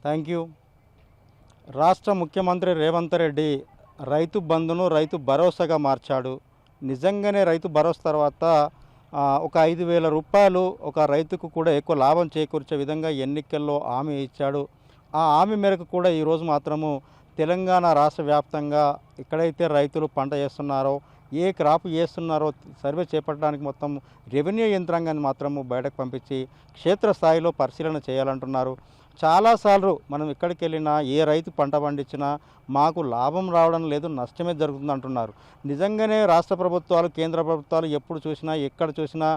Thank you. రాష్ట్ర ముఖ్యమంత్రి రేవంత్ రెడ్డి రైతు బంధును రైతు భరోసాగా మార్చాడు. నిజంగానే రైతు భరోసా తర్వాత ఒక 5,000 రూపాయలు ఒక రైతుకు కూడా ఎక్కువ లాభం చేకూర్చే విధంగా ఎన్నికల్లో హామీ ఇచ్చాడు. ఆ హామీ మేరకు కూడా ఈరోజు మాత్రము తెలంగాణ రాష్ట్ర వ్యాప్తంగా ఎక్కడైతే రైతులు పంట చేస్తున్నారో, ఏ క్రాప్ చేస్తున్నారో సర్వే చేపట్టడానికి మొత్తం రెవెన్యూ యంత్రాంగాన్ని మాత్రము బయటకు పంపించి క్షేత్రస్థాయిలో పరిశీలన చేయాలంటున్నారు. చాలాసార్లు మనం ఎక్కడికి వెళ్ళినా ఏ రైతు పంట పండించినా మాకు లాభం రావడం లేదు, నష్టమే జరుగుతుంది అంటున్నారు. నిజంగానే రాష్ట్ర ప్రభుత్వాలు, కేంద్ర ప్రభుత్వాలు ఎప్పుడు చూసినా ఎక్కడ చూసినా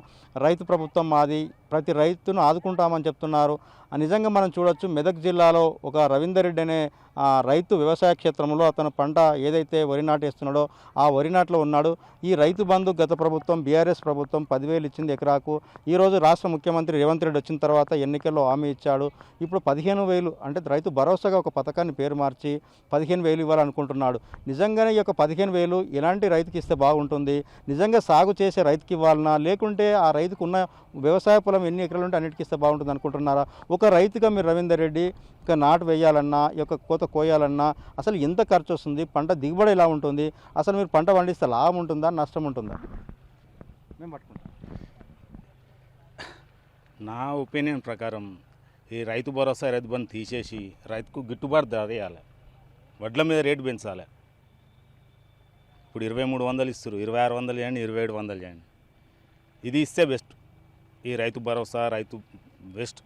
రైతు ప్రభుత్వం మాది, ప్రతి రైతును ఆదుకుంటామని చెప్తున్నారు. నిజంగా మనం చూడొచ్చు, మెదక్ జిల్లాలో ఒక రవీందర్ రెడ్డి అనే రైతు వ్యవసాయ క్షేత్రంలో అతను పంట ఏదైతే వరి నాటేస్తున్నాడో ఆ వరి నాట్లో ఉన్నాడు. ఈ రైతు బంధు గత ప్రభుత్వం బీఆర్ఎస్ ప్రభుత్వం 10,000 ఇచ్చింది ఎకరాకు. ఈరోజు రాష్ట్ర ముఖ్యమంత్రి రేవంత్ రెడ్డి వచ్చిన తర్వాత ఎన్నికల్లో హామీ ఇచ్చాడు. ఇప్పుడు 15,000 అంటే రైతు భరోసాగా ఒక పథకాన్ని పేరు మార్చి 15,000 ఇవ్వాలనుకుంటున్నాడు. నిజంగానే ఈ యొక్క 15,000 ఎలాంటి రైతుకి ఇస్తే బాగుంటుంది? నిజంగా సాగు చేసే రైతుకి ఇవ్వాలన్నా, లేకుంటే ఆ రైతుకు ఉన్న వ్యవసాయ పొలం ఎన్ని ఎకరాలు ఉంటే అన్నిటికి ఇస్తే బాగుంటుంది అనుకుంటున్నారా? ఒక రైతుగా మీరు రవీందర్ రెడ్డి ఇక నాటు వేయాలన్నా, ఈ యొక్క కోత కోయాలన్నా అసలు ఎంత ఖర్చు వస్తుంది? పంట దిగుబడి ఎలా ఉంటుంది? అసలు మీరు పంట పండిస్తే లాభం ఉంటుందా, నష్టం ఉంటుందా? మేము పట్టుకుంటాం. నా ఒపీనియన్ ప్రకారం ఈ రైతు భరోసా రైతు బంధు తీసేసి రైతుకు గిట్టుబాటు ధర ఇవ్వాలి, వడ్ల మీద రేటు పెంచాలి. ఇప్పుడు 2,300 ఇస్తారు, 2,600 చేయండి, 2,700 చేయండి. ఇది ఇస్తే బెస్ట్. ఈ రైతు భరోసా రైతు బెస్ట్.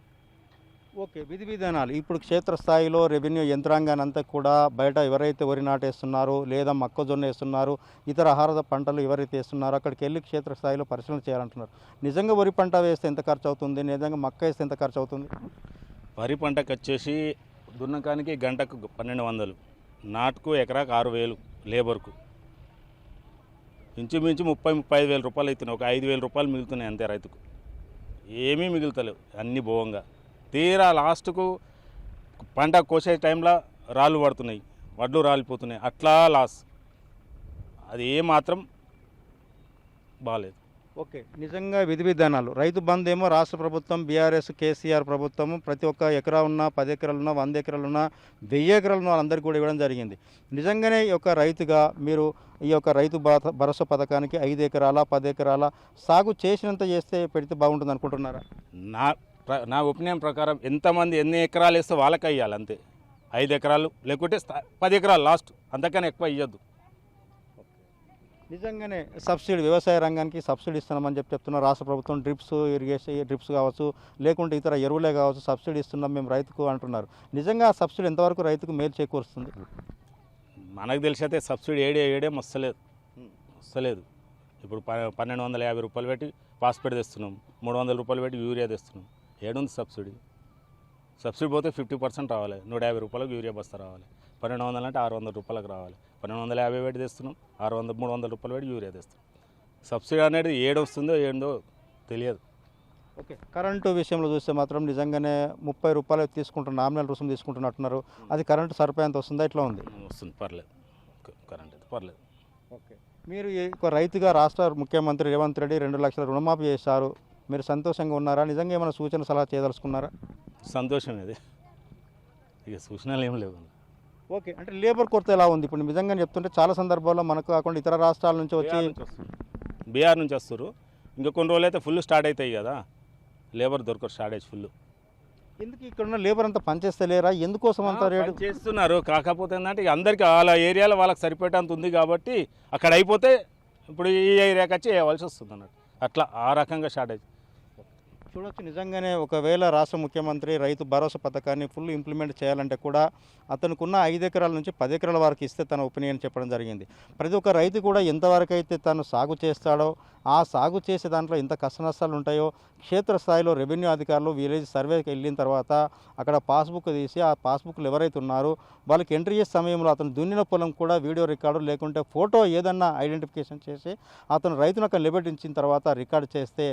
ఓకే, విధి విధానాలు ఇప్పుడు క్షేత్రస్థాయిలో రెవెన్యూ యంత్రాంగాన్ని అంతా కూడా బయట ఎవరైతే వరి నాటేస్తున్నారో లేదా మొక్కజొన్న వేస్తున్నారు, ఇతర ఆహార పంటలు ఎవరైతే వేస్తున్నారో అక్కడికి వెళ్ళి క్షేత్రస్థాయిలో పరిశీలన చేయాలంటున్నారు. నిజంగా వరి పంట వేస్తే ఎంత ఖర్చు అవుతుంది? నిజంగా మక్క వేస్తే ఎంత ఖర్చు అవుతుంది? వరి పంటకు వచ్చేసి దున్నకానికి గంటకు 1,200, నాటుకు ఎకరాకు 6,000 లేబర్కు. ఇంచుమించు 30-35 వేల రూపాయలు అవుతున్నాయి. ఒక 5,000 రూపాయలు మిగులుతున్నాయి అంతే రైతుకు. ఏమీ మిగులుతలేవు, అన్నీ భోగంగా. తీరా లాస్ట్కు పంట కోసే టైంలో రాళ్ళు పడుతున్నాయి, వడ్లు రాలిపోతున్నాయి, అట్లా లాస్. అది ఏమాత్రం బాగాలేదు. ఓకే, నిజంగా విధి విధానాలు రైతు బంధు ఏమో రాష్ట్ర ప్రభుత్వం బీఆర్ఎస్ కేసీఆర్ ప్రభుత్వము ప్రతి ఒక్క ఎకరా ఉన్నా, 10 ఎకరాలు ఉన్నా, 100 ఎకరాలు ఉన్నా, 1000 ఎకరాలు ఉన్న వాళ్ళందరికీ కూడా ఇవ్వడం జరిగింది. నిజంగానే ఈ యొక్క రైతుగా మీరు ఈ యొక్క రైతు భరోసా పథకానికి 5 ఎకరాల 10 ఎకరాల సాగు చేసినంత చేస్తే పెడితే బాగుంటుంది అనుకుంటున్నారా? నా ఒపీనియన్ ప్రకారం ఎంతమంది ఎన్ని ఎకరాలు వేస్తే వాళ్ళకి అయ్యాలి అంతే. 5 ఎకరాలు లేకుంటే 10 ఎకరాలు లాస్ట్, అంతకన్నా ఎక్కువ ఇవ్వద్దు. నిజంగానే సబ్సిడీ వ్యవసాయ రంగానికి సబ్సిడీ ఇస్తున్నామని చెప్తున్నారు రాష్ట్ర ప్రభుత్వం. డ్రిప్స్ కావచ్చు, లేకుంటే ఇతర ఎరువులే కావచ్చు, సబ్సిడీ ఇస్తున్నాం మేము రైతుకు అంటున్నారు. నిజంగా ఆ సబ్సిడీ ఎంతవరకు రైతుకు మేలు చేకూరుస్తుంది? మనకు తెలిసి అయితే సబ్సిడీ ఏడేం వస్తలేదు. ఇప్పుడు 1,250 రూపాయలు పెట్టి పాస్పేట్ తెస్తున్నాం, 300 రూపాయలు పెట్టి యూరియా తెస్తున్నాం. ఏడుంది సబ్సిడీ? సబ్సిడీ పోతే 50% రావాలి, 150 రూపాయలకు యూరియా బస్తా రావాలి. 1,200 అంటే 600 రూపాయలకు రావాలి. 1,250 పెట్టి తెస్తున్నాం, 300 రూపాయలు పెట్టి యూరియా తెస్తున్నాం. సబ్సిడీ అనేది ఏడొస్తుందో ఏందో తెలియదు. ఓకే, కరెంటు విషయంలో చూస్తే మాత్రం నిజంగానే 30 రూపాయలు తీసుకుంటున్న నామినల్ రుసుము తీసుకుంటున్నట్టున్నారు. అది కరెంటు సరిపోయేంత వస్తుందా? ఇట్లా ఉంది. వస్తుంది, పర్లేదు. కరెంట్ అయితే పర్లేదు. ఓకే, మీరు ఒక రైతుగా రాష్ట్ర ముఖ్యమంత్రి రేవంత్ రెడ్డి 2 లక్షల రుణమాఫీ చేశారు. మీరు సంతోషంగా ఉన్నారా? నిజంగా ఏమైనా సూచన సలహా చేయదలుచుకున్నారా? సంతోషం ఇది, ఇక సూచనలు ఏం లేవు. ఓకే, అంటే లేబర్ కొరత ఎలా ఉంది ఇప్పుడు? నిజంగా చెప్తుంటే చాలా సందర్భాల్లో మనకు కాకుండా ఇతర రాష్ట్రాల నుంచి వచ్చి బీహార్ నుంచి వస్తారు. ఇంకా కొన్ని రోజులు అయితే ఫుల్ స్టార్ట్ అవుతాయి కదా, లేబర్ దొరకరు, షార్టేజ్ ఫుల్. ఎందుకు ఇక్కడ ఉన్న లేబర్ అంతా పనిచేస్తలేరా? ఎందుకోసం అంత రేటు చేస్తున్నారు? కాకపోతే ఏంటంటే అందరికీ వాళ్ళ ఏరియాలో వాళ్ళకి సరిపోయేంత ఉంది కాబట్టి అక్కడ అయిపోతే ఇప్పుడు ఈ ఏరియాకి వచ్చి వేయవలసి వస్తుంది అన్నట్టు. అట్లా ఆ రకంగా షార్టేజ్ చూడొచ్చు. నిజంగానే ఒకవేళ రాష్ట్ర ముఖ్యమంత్రి రైతు భరోసా పథకాన్ని ఫుల్ ఇంప్లిమెంట్ చేయాలంటే కూడా అతనుకున్న 5 ఎకరాల నుంచి 10 ఎకరాల వరకు ఇస్తే తన ఒపీనియన్ చెప్పడం జరిగింది. ప్రతి ఒక్క రైతు కూడా ఎంతవరకు అయితే తను సాగు చేస్తాడో ఆ సాగు చేసే దాంట్లో ఎంత కష్ట నష్టాలు ఉంటాయో క్షేత్రస్థాయిలో రెవెన్యూ అధికారులు విలేజ్ సర్వేకి వెళ్ళిన తర్వాత అక్కడ పాస్బుక్ తీసి ఆ పాస్బుక్లు ఎవరైతే ఉన్నారో వాళ్ళకి ఎంట్రీ చేసే సమయంలో అతను దున్నిన పొలం కూడా వీడియో రికార్డు లేకుంటే ఫోటో ఏదన్నా ఐడెంటిఫికేషన్ చేసి అతను రైతును అక్కడ నిలబెట్టించిన తర్వాత రికార్డు చేస్తే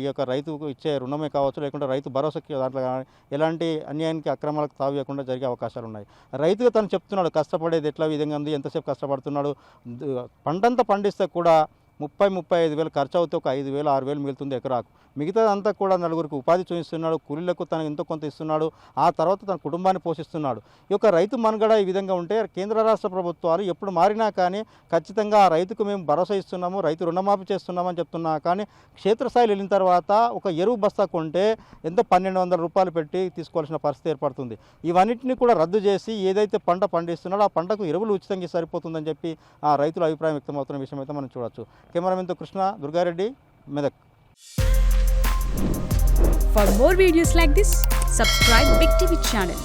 ఈ యొక్క రైతుకు ఇచ్చే రుణమే కావచ్చు, లేకుంటే రైతు భరోసాకి దాంట్లో ఎలాంటి అన్యాయానికి అక్రమాలకు తావియకుండా జరిగే అవకాశాలు ఉన్నాయి. రైతుగా తను చెప్తున్నాడు కష్టపడేది ఎట్లా విధంగా ఉంది, ఎంతసేపు కష్టపడుతున్నాడు. పంటంతా పండిస్తే కూడా 30-35 వేలు ఖర్చు అవుతే ఒక 5,000-6,000 మిగులుతుంది ఎకరాకు. మిగతాదంతా కూడా నలుగురికి ఉపాధి చూపిస్తున్నాడు, కూలీలకు తనకు ఎంతో కొంత ఇస్తున్నాడు, ఆ తర్వాత తన కుటుంబాన్ని పోషిస్తున్నాడు. ఈ యొక్క రైతు మనుగడ ఈ విధంగా ఉంటే కేంద్ర రాష్ట్ర ప్రభుత్వాలు ఎప్పుడు మారినా కానీ ఖచ్చితంగా ఆ రైతుకు మేము భరోసా ఇస్తున్నాము, రైతు రుణమాఫీ చేస్తున్నామని చెప్తున్నా కానీ క్షేత్రస్థాయిలో వెళ్ళిన తర్వాత ఒక ఎరువు బస్తా కొంటే ఎంతో 1200 రూపాయలు పెట్టి తీసుకోవాల్సిన పరిస్థితి ఏర్పడుతుంది. ఇవన్నింటినీ కూడా రద్దు చేసి ఏదైతే పంట పండిస్తున్నాడో ఆ పంటకు ఎరువులు ఉచితంగా సరిపోతుందని చెప్పి ఆ రైతుల అభిప్రాయం వ్యక్తమవుతున్న విషయం అయితే మనం చూడొచ్చు. కెమెరామెన్తో Krishna, Durga Reddy, Medak. For more videos like this, subscribe Big TV channel.